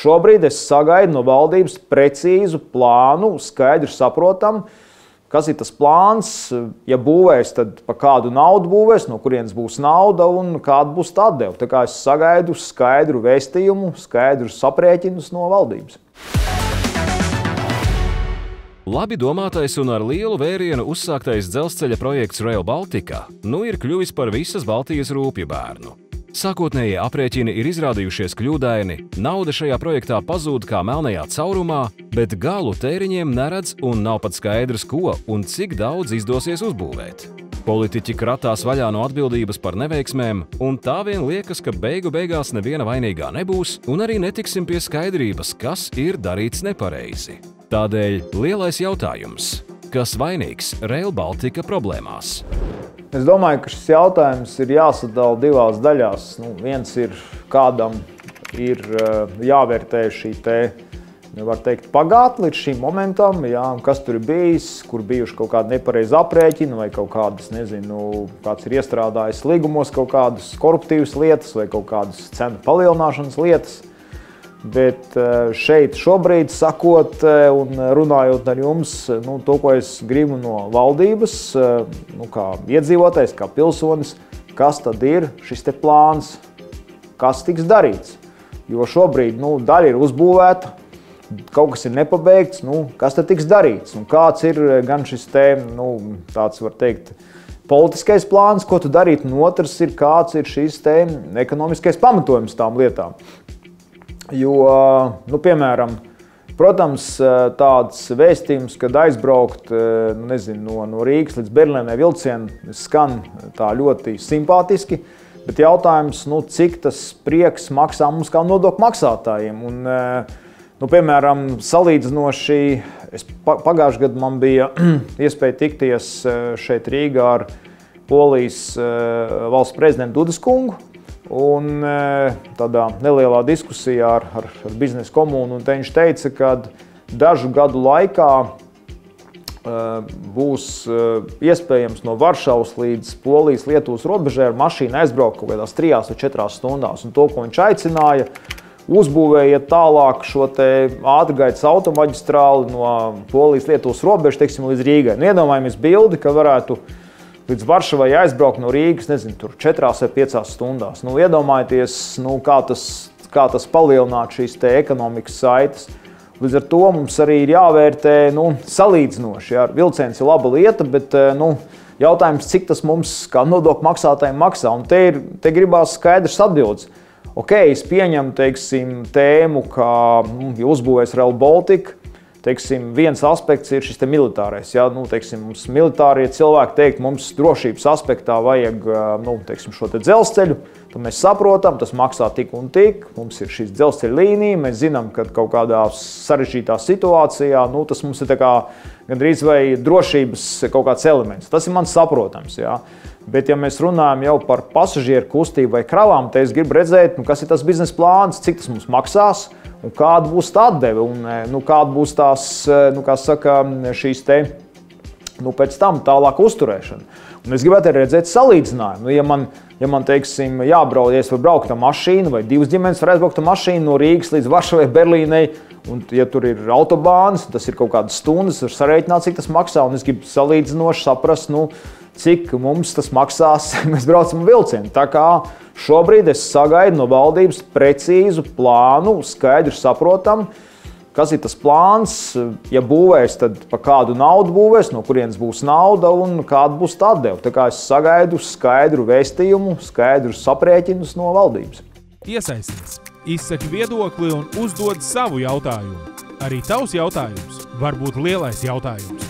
šobrīd es sagaidu no valdības precīzu plānu, skaidru saprotam, kas ir tas plāns, ja būvēs, tad pa kādu naudu būvēs, no kurienes būs nauda un kāda būs tā atdeva. Tā kā es sagaidu skaidru vēstījumu, skaidrus aprēķinus no valdības. Labi domātais un ar lielu vērienu uzsāktais dzelzceļa projekts Rail Baltica nu ir kļuvis par visas Baltijas rūpju bērnu. Sākotnējie aprēķini ir izrādījušies kļūdaini, nauda šajā projektā pazūd kā melnajā caurumā, bet galu tēriņiem neredz un nav pat skaidrs, ko un cik daudz izdosies uzbūvēt. Politiķi kratās vaļā no atbildības par neveiksmēm, un tā vien liekas, ka beigu beigās neviena vainīgā nebūs, un arī netiksim pie skaidrības, kas ir darīts nepareizi. Tādēļ lielais jautājums – kas vainīgs Rail Baltica problēmās? Es domāju, ka šis jautājums ir jāsadala divās daļās. Viens ir, kādam ir jāvērtē šī var teikt, pagātne līdz šim momentam, kas tur ir bijis, kur bijuši kaut kādi nepareizi aprēķini vai kaut kādas, kāds ir iestrādājis līgumos kaut kādas koruptīvas lietas vai kaut kādas cenu palielināšanas lietas. Bet šeit šobrīd sakot un runājot ar jums, to, ko es gribu no valdības, kā iedzīvotājs, kā pilsonis, kas tad ir šis te plāns, kas tiks darīts. Jo šobrīd daļa ir uzbūvēta, kaut kas ir nepabeigts, kas tad tiks darīts. Un kāds ir gan šis tāds, var teikt, politiskais plāns, ko tu darīt, un otrs ir, kāds ir šis ekonomiskais pamatojums tām lietām. Jo, piemēram, protams, tāds vēstījums, kad aizbraukt, no Rīgas līdz Berlīnai vilcienu skan tā ļoti simpātiski, bet jautājums, cik tas prieks maksā mums kā nodokļu maksātājiem. Un, piemēram, salīdzinoši, pagājušajā gadā man bija iespēja tikties šeit Rīgā ar Polijas valsts prezidentu Dudas kungu. Un tādā nelielā diskusijā ar biznesa komunu, un te viņš teica, ka dažu gadu laikā būs iespējams no Varšavas līdz Polijas-Lietuvas robežai ar mašīnu aizbraukt kaut kādās 3 vai 4 stundās. Un to, ko viņš aicināja, uzbūvējiet tālāk šo ātrgaitas automaģistrāli no Polijas-Lietuvas robežas, teiksim, līdz Rīgai. Iedomājamies bildi, ka varētu līdz Varšavai aizbraukt no Rīgas, tur 4 vai 5 stundās. Iedomājieties, kā tas palielinātu šīs ekonomikas saites. Līdz ar to mums arī ir jāvērtē salīdzinoši. Vilciens ir laba lieta, bet jautājums, cik tas mums kā nodokļu maksātājiem maksā. Un te gribās skaidrs atbildes. Ok, es pieņemu, teiksim, tēmu, ka uzbūvēs Rail Baltica. Teiksim, viens aspekts ir šis militārais. Mums militārie cilvēki teikt, mums drošības aspektā vajag šo dzelzceļu. Tad mēs saprotam, tas maksā tik un tik, mums ir šīs dzelzceļa līnija, mēs zinām, ka kaut kādā sarežģītā situācijā tas mums ir gandrīz vai drošības kaut kāds elements. Tas ir man saprotams. Bet, ja mēs runājam jau par pasažieru kustību vai kravām, tad es gribu redzēt, kas ir tas biznesa plāns, cik tas mums maksās, un kāda būs tā atdeve, un kāda būs tās, šīs pēc tam tālāk uzturēšana. Un es gribētu arī redzēt salīdzinājumu. Ja man teiksim, jābrauc, ja es varu braukt ar mašīnu, vai 2 ģimenes var aizbraukt ar mašīnu no Rīgas līdz Varšavai, Berlīnai, un ja tur ir autobāns, tas ir kaut kādas stundas, var sarēķināt, cik tas maksā, un es gribu salīdzinoši saprast, cik mums tas maksās, mēs braucam vilcienu. Tā kā šobrīd es sagaidu no valdības precīzu plānu, skaidru saprotam, kas ir tas plāns, ja būvēs, tad pa kādu naudu būvēs, no kurienes būs nauda un kāda būs tā atdeva. Tā kā es sagaidu skaidru vēstījumu, skaidrus aprēķinus no valdības. Iesaisties, izsaki viedokli un uzdod savu jautājumu. Arī tavs jautājums var būt lielais jautājums.